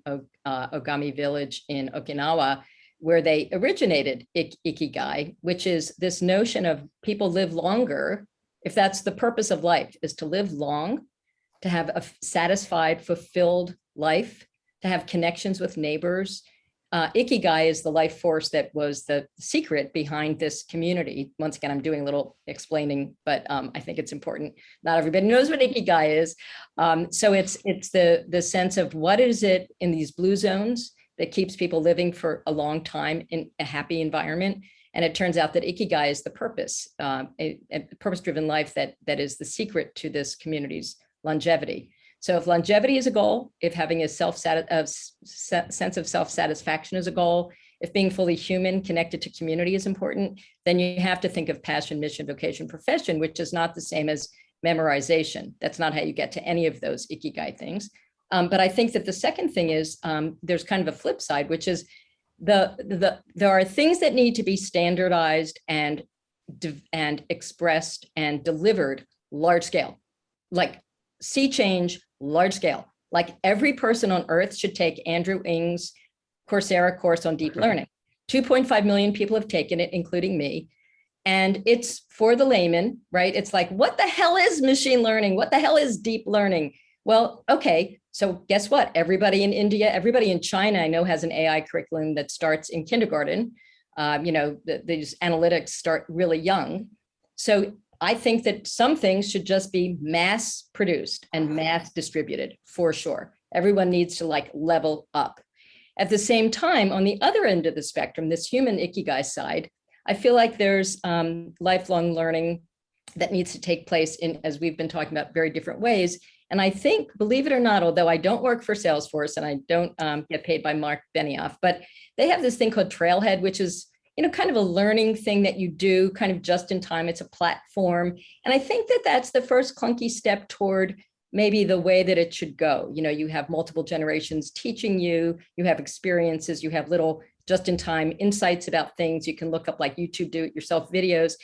Ogami Village in Okinawa, where they originated Ikigai, which is this notion of people live longer. If that's the purpose of life, is to live long, to have a satisfied, fulfilled life, to have connections with neighbors. Ikigai is the life force that was the secret behind this community. Once again, I'm doing a little explaining, but I think it's important. Not everybody knows what Ikigai is. So it's the sense of what is it in these blue zones that keeps people living for a long time in a happy environment. And it turns out that Ikigai is the purpose, a purpose-driven life that is the secret to this community's longevity. So if longevity is a goal, if having a sense of self-satisfaction is a goal, if being fully human, connected to community is important, then you have to think of passion, mission, vocation, profession, which is not the same as memorization. That's not how you get to any of those ikigai things. But I think that the second thing is there's kind of a flip side, which is there are things that need to be standardized and expressed and delivered large scale, like sea change, large scale. Like every person on earth should take Andrew Ng's Coursera course on deep learning. 2.5 million people have taken it, including me. And it's for the layman, right? It's like, what the hell is machine learning? What the hell is deep learning? Well, okay, so guess what? Everybody in India, everybody in China, I know, has an AI curriculum that starts in kindergarten. These analytics start really young. So I think that some things should just be mass produced and mass distributed for sure. Everyone needs to like level up. At the same time, on the other end of the spectrum, this human ikigai side, I feel like there's lifelong learning that needs to take place in, as we've been talking about, very different ways. And I think, believe it or not, although I don't work for Salesforce and I don't get paid by Mark Benioff, but they have this thing called Trailhead, which is, kind of a learning thing that you do kind of just in time. It's a platform. And I think that that's the first clunky step toward maybe the way that it should go. You have multiple generations teaching you, you have experiences, you have little just-in-time insights about things. You can look up like YouTube do-it-yourself videos,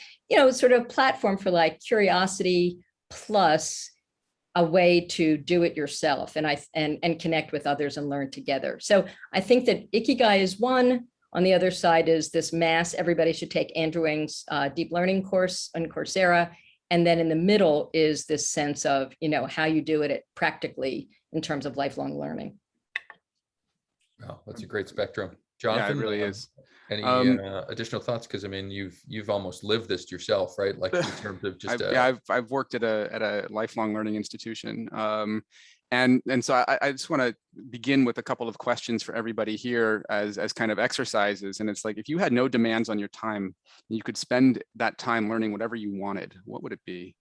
sort of platform for like curiosity plus a way to do it yourself and connect with others and learn together. So I think that Ikigai is one. On the other side is this mass, everybody should take Andrew Ng's deep learning course on Coursera. And then in the middle is this sense of, how you do it practically in terms of lifelong learning.
Wow, that's a great spectrum. Jonathan,
yeah, it really is.
Any additional thoughts? Because I mean, you've almost lived this yourself, right? Like in terms of just
I've worked at a lifelong learning institution, and so I just want to begin with a couple of questions for everybody here as kind of exercises. And it's like, if you had no demands on your time, you could spend that time learning whatever you wanted, what would it be,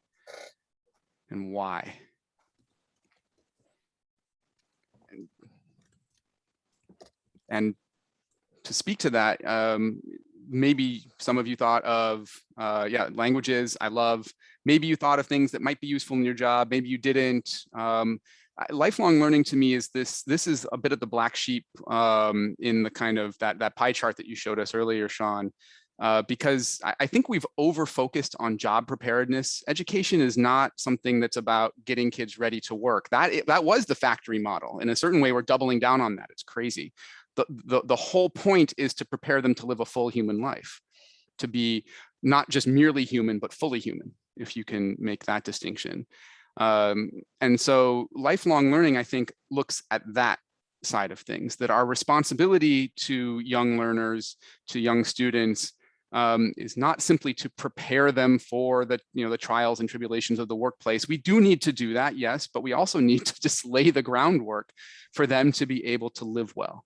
and why? And to speak to that, maybe some of you thought of, languages I love. Maybe you thought of things that might be useful in your job. Maybe you didn't. Lifelong learning to me is this is a bit of the black sheep in the kind of that pie chart that you showed us earlier, Sean, because I think we've over-focused on job preparedness. Education is not something that's about getting kids ready to work. That was the factory model. In a certain way, we're doubling down on that. It's crazy. The whole point is to prepare them to live a full human life, to be not just merely human, but fully human, if you can make that distinction. And so lifelong learning, I think, looks at that side of things, that our responsibility to young learners, to young students, is not simply to prepare them for the trials and tribulations of the workplace. We do need to do that, yes, but we also need to just lay the groundwork for them to be able to live well.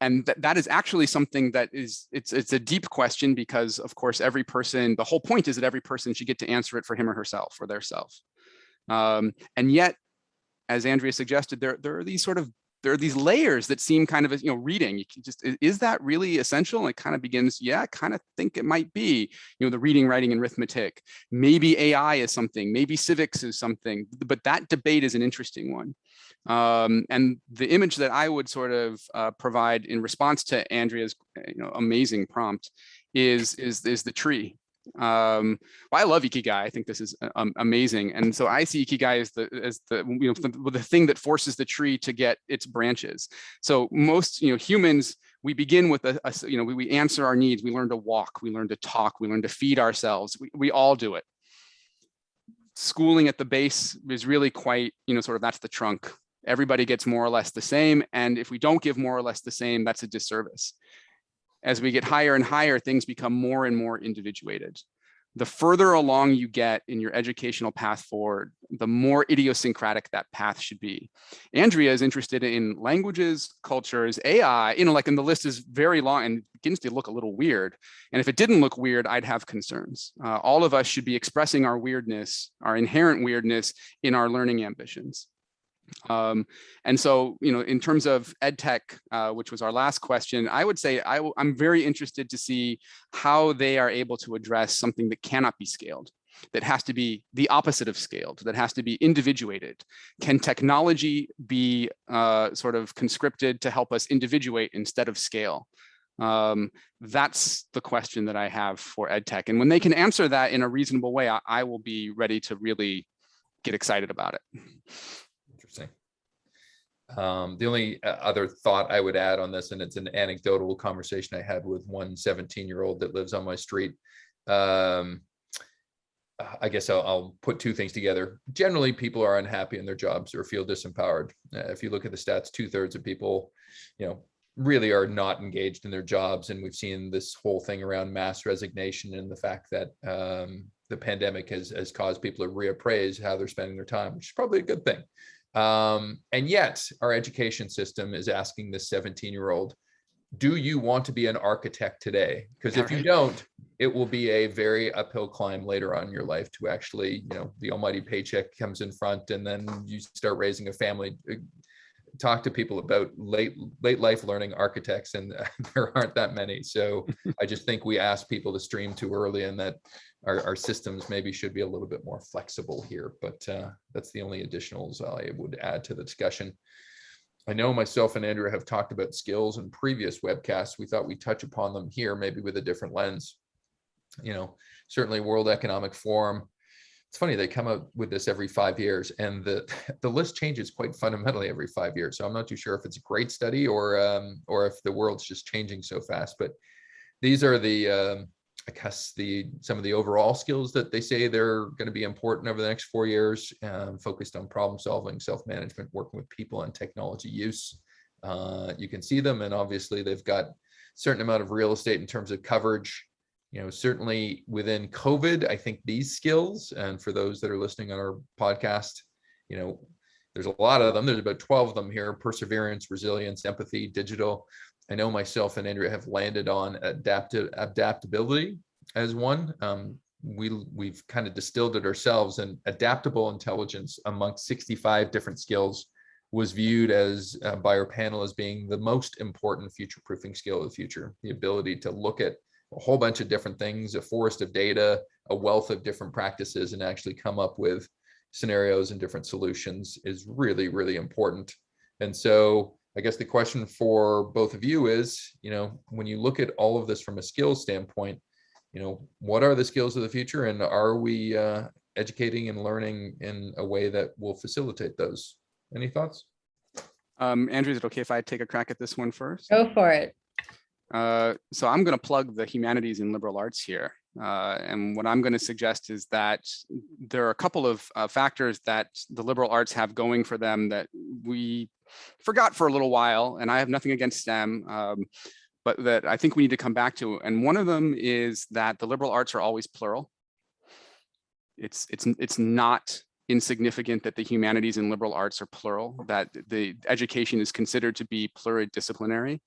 And that is actually something that it's a deep question, because of course every person, the whole point is that every person should get to answer it for him or herself or their self. And yet, as Andrea suggested, there are these layers that seem kind of, reading. You can just, is that really essential? And it kind of begins, yeah, I kind of think it might be, the reading, writing, and arithmetic. Maybe AI is something, maybe civics is something, but that debate is an interesting one. And the image that I would sort of provide in response to Andrea's amazing prompt is the tree. Well, I love Ikigai. I think this is amazing, and so I see Ikigai as the thing that forces the tree to get its branches. So most humans, we begin with we answer our needs. We learn to walk. We learn to talk. We learn to feed ourselves. We all do it. Schooling at the base is really quite sort of, that's the trunk. Everybody gets more or less the same, and if we don't give more or less the same, that's a disservice. As we get higher and higher, things become more and more individuated. the further along you get in your educational path forward, the more idiosyncratic that path should be. Andrea is interested in languages, cultures, AI, like, and the list is very long and begins to look a little weird. And if it didn't look weird, I'd have concerns. All of us should be expressing our weirdness, our inherent weirdness in our learning ambitions. And so, in terms of EdTech, which was our last question, I would say I'm very interested to see how they are able to address something that cannot be scaled, that has to be the opposite of scaled, that has to be individuated. Can technology be sort of conscripted to help us individuate instead of scale? That's the question that I have for EdTech. And when they can answer that in a reasonable way, I will be ready to really get excited about it.
Interesting. The only other thought I would add on this, and it's an anecdotal conversation I had with one 17-year-old that lives on my street. I guess I'll put two things together. Generally, people are unhappy in their jobs or feel disempowered. If you look at the stats, 2/3 of people, really are not engaged in their jobs. And we've seen this whole thing around mass resignation and the fact that the pandemic has caused people to reappraise how they're spending their time, which is probably a good thing. And yet our education system is asking this 17-year-old, do you want to be an architect today? Because if you don't, it will be a very uphill climb later on in your life to actually, the almighty paycheck comes in front and then you start raising a family. Talk to people about late life learning architects, and there aren't that many. So I just think we ask people to stream too early, and that our systems maybe should be a little bit more flexible here. But that's the only additionals I would add to the discussion. I know myself and Andrea have talked about skills in previous webcasts. We thought we'd touch upon them here, maybe with a different lens. Certainly World Economic Forum. It's funny, they come out with this every 5 years, and the list changes quite fundamentally every 5 years. So I'm not too sure if it's a great study or if the world's just changing so fast. But these are the I guess some of the overall skills that they say they're going to be important over the next 4 years, focused on problem solving, self-management, working with people, and technology use. You can see them, and obviously they've got a certain amount of real estate in terms of coverage. Certainly within COVID, I think these skills, and for those that are listening on our podcast, there's a lot of them. There's about 12 of them here: perseverance, resilience, empathy, digital. I know myself and Andrea have landed on adaptability as one. We've kind of distilled it ourselves, and adaptable intelligence amongst 65 different skills was viewed as by our panel as being the most important future-proofing skill of the future. The ability to look at a whole bunch of different things, a forest of data, a wealth of different practices, and actually come up with scenarios and different solutions is really, really important. And so I guess the question for both of you is, when you look at all of this from a skills standpoint, what are the skills of the future, and are we educating and learning in a way that will facilitate those? Any thoughts?
Andrea, is it okay if I take a crack at this one first?
Go for it.
So I'm going to plug the humanities and liberal arts here. And what I'm going to suggest is that there are a couple of factors that the liberal arts have going for them that we forgot for a little while, and I have nothing against STEM, but that I think we need to come back to. And one of them is that the liberal arts are always plural. It's not insignificant that the humanities and liberal arts are plural, that the education is considered to be pluridisciplinary.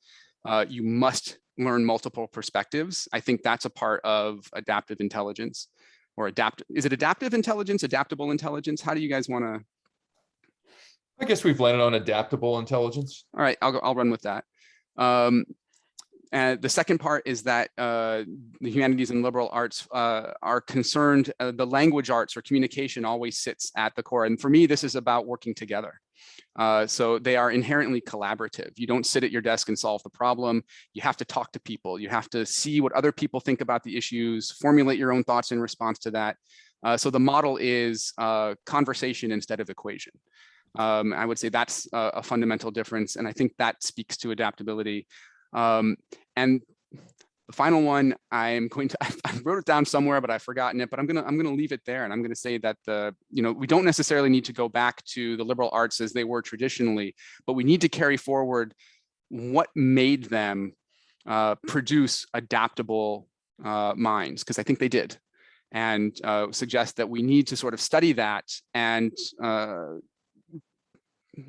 You must learn multiple perspectives. I think that's a part of adaptive intelligence, or is it adaptive intelligence, adaptable intelligence? How do you guys want to?
I guess we've landed on adaptable intelligence.
All right, I'll run with that. And the second part is that the humanities and liberal arts are concerned, the language arts or communication always sits at the core. And for me, this is about working together. So they are inherently collaborative. You don't sit at your desk and solve the problem. You have to talk to people. You have to see what other people think about the issues, formulate your own thoughts in response to that. So the model is conversation instead of equation. I would say that's a fundamental difference. And I think that speaks to adaptability. And the final one, I wrote it down somewhere, but I've forgotten it, but I'm gonna leave it there. And I'm gonna say that we don't necessarily need to go back to the liberal arts as they were traditionally, but we need to carry forward what made them produce adaptable minds, because I think they did. and suggest that we need to sort of study that and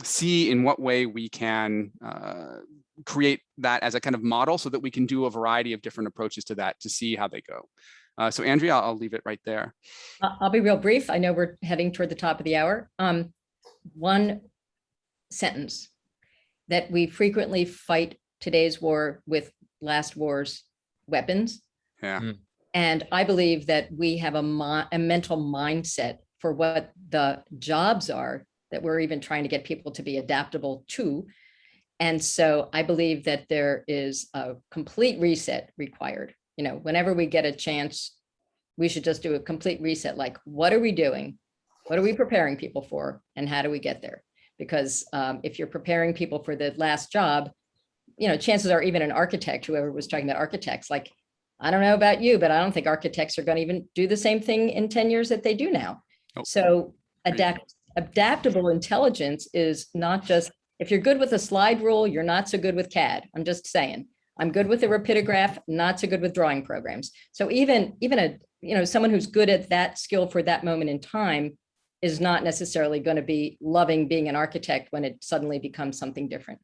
see in what way we can create that as a kind of model so that we can do a variety of different approaches to that to see how they go. So Andrea, I'll leave it right there.
I'll be real brief. I know we're heading toward the top of the hour. One sentence: that we frequently fight today's war with last war's weapons.
Yeah.
And I believe that we have a mental mindset for what the jobs are that we're even trying to get people to be adaptable to. And so I believe that there is a complete reset required. You know, whenever we get a chance, we should just do a complete reset. Like, what are we doing? What are we preparing people for? And how do we get there? Because if you're preparing people for the last job, you know, chances are even an architect, whoever was talking about architects, like, I don't know about you, but I don't think architects are going to even do the same thing in 10 years that they do now.
Nope.
So adaptable intelligence is not just, if you're good with a slide rule, you're not so good with CAD. I'm just saying, I'm good with a rapidograph, not so good with drawing programs. So even a, you know, someone who's good at that skill for that moment in time is not necessarily going to be loving being an architect when it suddenly becomes something different.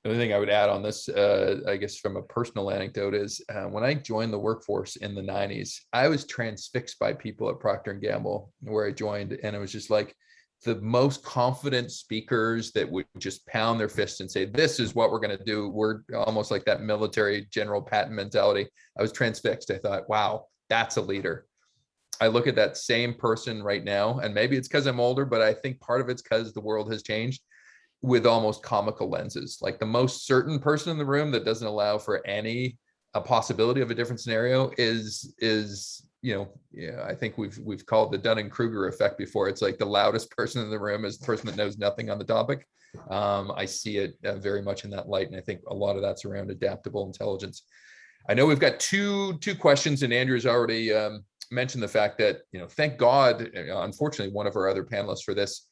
The only thing I would add on this, I guess from a personal anecdote, is when I joined the workforce in the 90s, I was transfixed by people at Procter & Gamble where I joined. And it was just like the most confident speakers that would just pound their fists and say, this is what we're going to do. We're almost like that military General Patton mentality. I was transfixed. I thought, wow, that's a leader. I look at that same person right now, and maybe it's because I'm older, but I think part of it's because the world has changed, with almost comical lenses. Like the most certain person in the room that doesn't allow for any possibility of a different scenario is you know, yeah, I think we've called the Dunning-Kruger effect before. It's like the loudest person in the room is the person that knows nothing on the topic. I see it very much in that light, and I think a lot of that's around adaptable intelligence. I know we've got two questions, and Andrew's already mentioned the fact that, you know, thank God, unfortunately, one of our other panelists for this,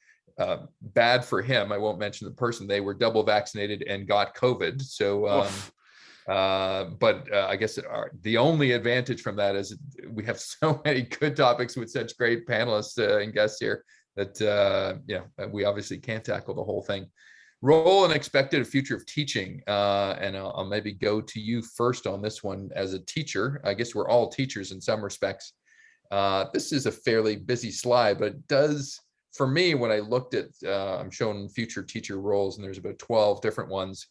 bad for him, I won't mention the person, they were double vaccinated and got COVID. So, but I guess the only advantage from that is we have so many good topics with such great panelists and guests here that, yeah, we obviously can't tackle the whole thing. Role and expected future of teaching. And I'll maybe go to you first on this one as a teacher. I guess we're all teachers in some respects. This is a fairly busy slide, but it does, for me, when I looked at, I'm showing future teacher roles, and there's about 12 different ones.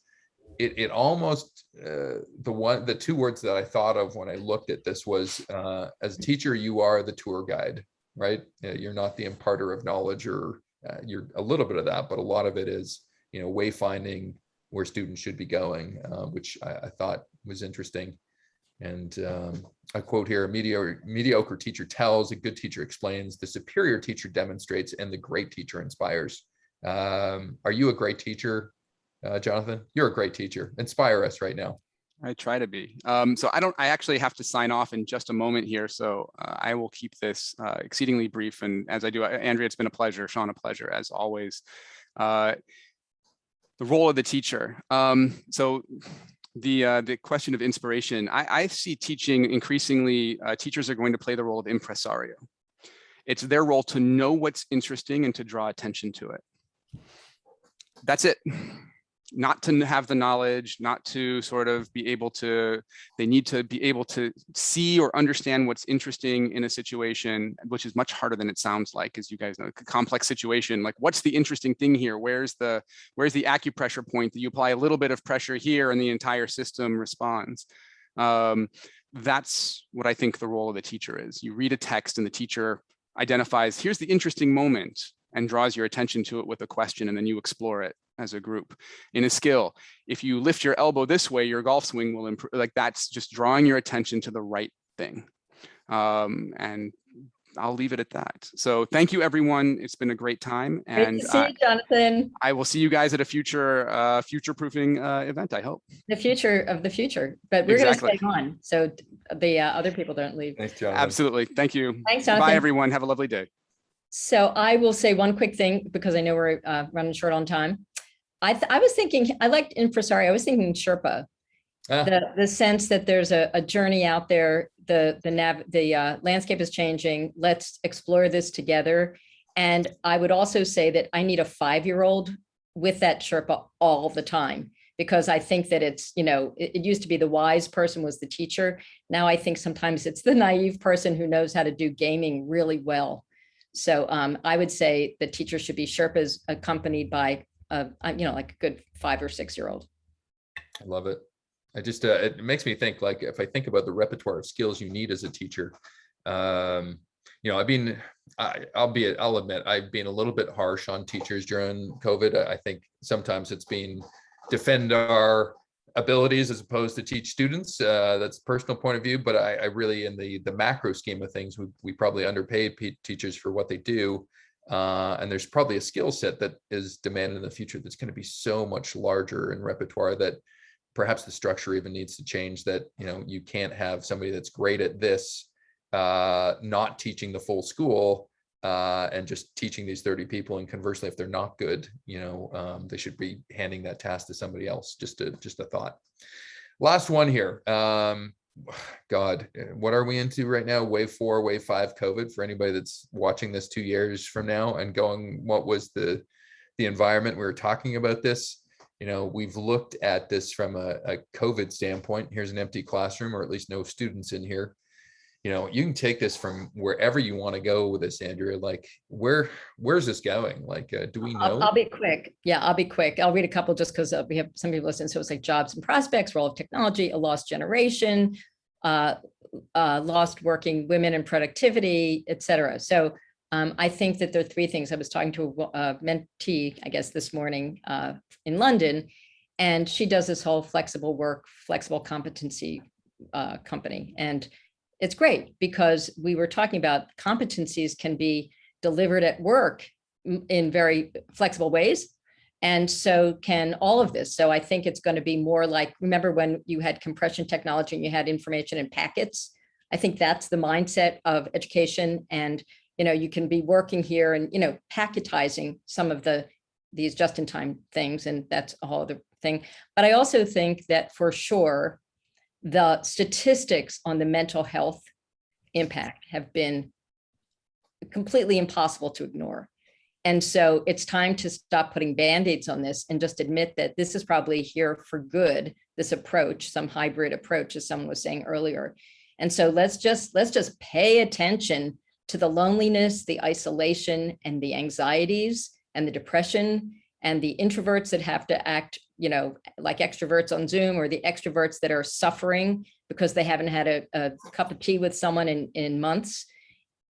It almost, the two words that I thought of when I looked at this was, as a teacher, you are the tour guide, right? You're not the imparter of knowledge, or you're a little bit of that, but a lot of it is, you know, wayfinding where students should be going, which I thought was interesting. And a quote here: a mediocre teacher tells, a good teacher explains, the superior teacher demonstrates, and the great teacher inspires. Are you a great teacher, Jonathan? You're a great teacher. Inspire us right now.
I try to be. So I actually have to sign off in just a moment here. So I will keep this exceedingly brief. And as I do, Andrea, it's been a pleasure. Sean, a pleasure as always. The role of the teacher. So the question of inspiration, I see teaching increasingly, teachers are going to play the role of impresario. It's their role to know what's interesting and to draw attention to it. That's it. Not to have the knowledge, not to sort of be able to, they need to be able to see or understand what's interesting in a situation, which is much harder than it sounds like, as you guys know, a complex situation. Like, what's the interesting thing here? Where's the acupressure point that you apply a little bit of pressure here and the entire system responds? That's what I think the role of the teacher is. You read a text and the teacher identifies, here's the interesting moment, and draws your attention to it with a question, and then you explore it as a group. In a skill, if you lift your elbow this way, your golf swing will improve. Like, that's just drawing your attention to the right thing. And I'll leave it at that. So thank you, everyone. It's been a great time. And
great to see you, Jonathan.
I will see you guys at a future Futureproofing event, I hope.
The future of the future, but we're going to stay on, so the other people don't leave.
Thanks, Jonathan.
Absolutely. Thank you.
Thanks, Jonathan.
Bye, everyone. Have a lovely day.
So I will say one quick thing, because I know we're running short on time. I was thinking, I liked impresario. I was thinking Sherpa, the sense that there's a journey out there the landscape is changing. Let's explore this together. And I would also say that I need a 5-year-old with that Sherpa all the time, because I think that it's, it used to be the wise person was the teacher. Now I think sometimes it's the naive person who knows how to do gaming really well. So I would say the teacher should be Sherpas accompanied by, like a good 5 or 6-year-old.
I love it. I just, it makes me think, like, if I think about the repertoire of skills you need as a teacher, I'll admit, I've been a little bit harsh on teachers during COVID. I think sometimes it's been defend our abilities as opposed to teach students. That's a personal point of view, but I really, in the macro scheme of things, we probably underpaid teachers for what they do. And there's probably a skill set that is demanded in the future that's going to be so much larger in repertoire that perhaps the structure even needs to change, that, you can't have somebody that's great at this, not teaching the full school, and just teaching these 30 people. And conversely, if they're not good, they should be handing that task to somebody else. Just a thought. Last one here. God, what are we into right now? Wave 4, wave 5 COVID, for anybody that's watching this 2 years from now and going, what was the environment we were talking about this? We've looked at this from a COVID standpoint. Here's an empty classroom, or at least no students in here. You can take this from wherever you want to go with this, Andrea. Like, where's this going? Like, do we know?
I'll be quick. Yeah, I'll be quick. I'll read a couple just because we have some people listening. So it's like jobs and prospects, role of technology, a lost generation, lost working women and productivity, et cetera. So I think that there are 3 things. I was talking to a mentee, I guess, this morning in London, and she does this whole flexible work, flexible competency company. And it's great because we were talking about competencies can be delivered at work in very flexible ways. And so can all of this. So I think it's going to be more like, remember when you had compression technology and you had information in packets? I think that's the mindset of education. And, you can be working here and, packetizing some of these just-in-time things. And that's a whole other thing. But I also think that for sure, the statistics on the mental health impact have been completely impossible to ignore. And so it's time to stop putting Band-Aids on this and just admit that this is probably here for good, this approach, some hybrid approach, as someone was saying earlier. And so let's just pay attention to the loneliness, the isolation, and the anxieties and the depression, and the introverts that have to act, like extroverts on Zoom, or the extroverts that are suffering because they haven't had a cup of tea with someone in months.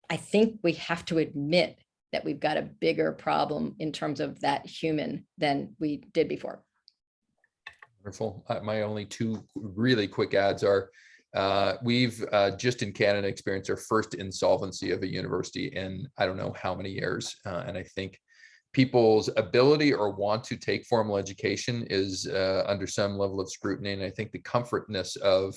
I think we have to admit that we've got a bigger problem in terms of that human than we did before.
Wonderful. My only 2 really quick adds are, we've just in Canada experienced our first insolvency of a university in I don't know how many years. And I think people's ability or want to take formal education is under some level of scrutiny. And I think the comfortness of,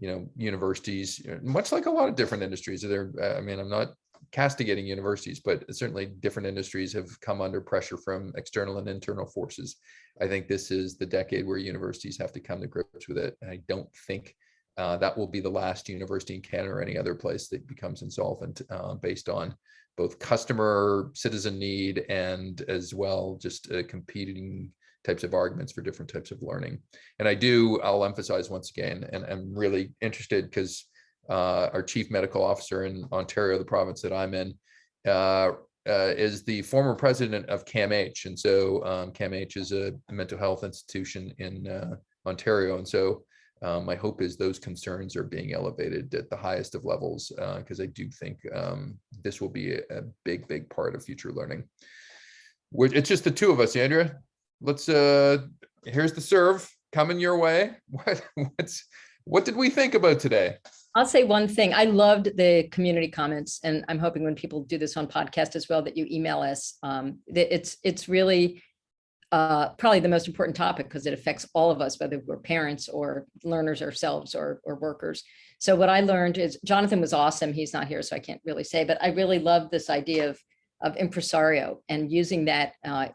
universities, much like a lot of different industries, I'm not castigating universities, but certainly different industries have come under pressure from external and internal forces. I think this is the decade where universities have to come to grips with it. And I don't think that will be the last university in Canada or any other place that becomes insolvent based on both customer citizen need and as well just competing types of arguments for different types of learning. And I'll emphasize once again, and I'm really interested because our chief medical officer in Ontario, the province that I'm in, is the former president of CAMH. And so CAMH is a mental health institution in Ontario. And so my hope is those concerns are being elevated at the highest of levels, because I do think this will be a big part of future learning. It's just the 2 of us, Andrea. Let's here's the serve coming your way. What did we think about today?
I'll say one thing. I loved the community comments, and I'm hoping when people do this on podcast as well, that you email us. It's really probably the most important topic because it affects all of us, whether we're parents or learners ourselves or workers. So what I learned is Jonathan was awesome. He's not here, so I can't really say, but I really love this idea of impresario and using that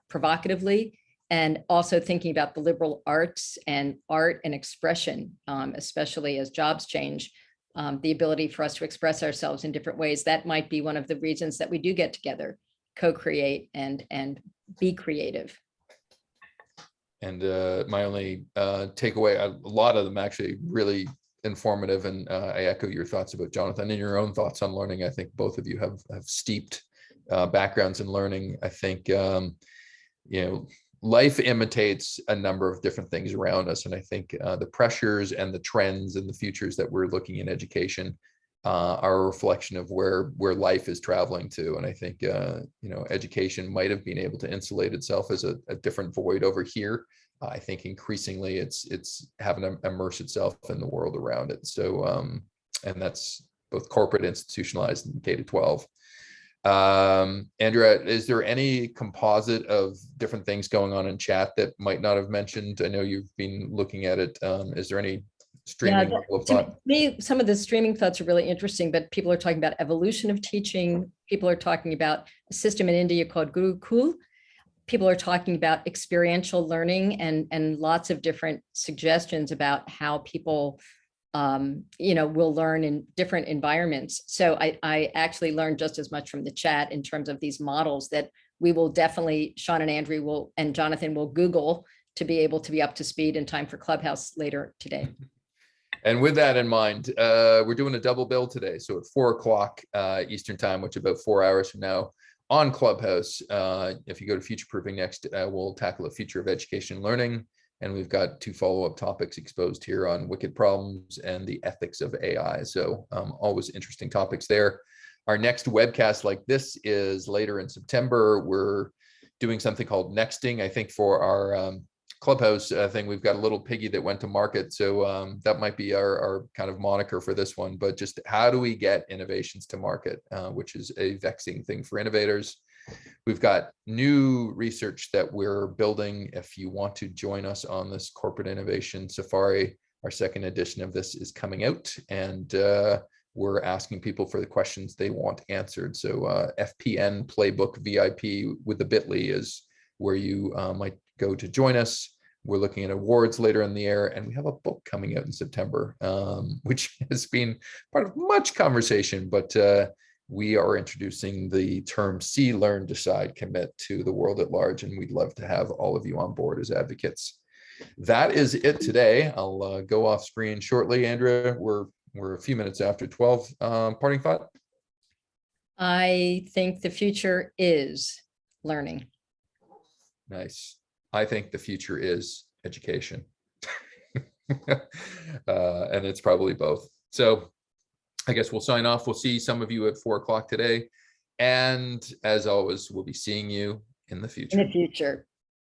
provocatively, and also thinking about the liberal arts and art and expression, especially as jobs change. the ability for us to express ourselves in different ways. That might be one of the reasons that we do get together, co-create and be creative.
And my only takeaway, a lot of them actually really informative, and I echo your thoughts about Jonathan and your own thoughts on learning. I think both of you have steeped backgrounds in learning. I think life imitates a number of different things around us, and I think the pressures and the trends and the futures that we're looking in education are a reflection of where life is traveling to. And I think education might have been able to insulate itself as a different void over here. I think increasingly it's having to immerse itself in the world around it. So and that's both corporate, institutionalized, and K-12. Andrea, is there any composite of different things going on in chat that might not have mentioned? I know you've been looking at it. Is there any streaming level of thought?
To me, some of the streaming thoughts are really interesting, but people are talking about evolution of teaching. People are talking about a system in India called Gurukul. People are talking about experiential learning and lots of different suggestions about how people will learn in different environments. So I actually learned just as much from the chat in terms of these models that we will definitely, Sean and Andrea and Jonathan will Google to be able to be up to speed in time for Clubhouse later today.
And with that in mind, we're doing a double bill today. So at 4 o'clock Eastern time, which is about 4 hours from now, on Clubhouse, if you go to Futureproofing next, we'll tackle the future of education and learning. And we've got 2 follow-up topics exposed here on wicked problems and the ethics of AI. So always interesting topics there. Our next webcast like this is later in September. We're doing something called Nexting, I think, for our Clubhouse thing. We've got a little piggy that went to market. So that might be our kind of moniker for this one, but just how do we get innovations to market, which is a vexing thing for innovators. We've got new research that we're building. If you want to join us on this corporate innovation safari, our second edition of this is coming out, and we're asking people for the questions they want answered. So FPN Playbook VIP with the bit.ly is where you might go to join us. We're looking at awards later in the year, and we have a book coming out in September, which has been part of much conversation, but we are introducing the term See, Learn, Decide, Commit to the world at large, and we'd love to have all of you on board as advocates. That is it today. I'll go off screen shortly. Andrea, we're a few minutes after 12. Parting thought?
I think the future is learning.
Nice. I think the future is education. And it's probably both. So I guess we'll sign off. We'll see some of you at 4 o'clock today. And as always, we'll be seeing you in the future.
In the future.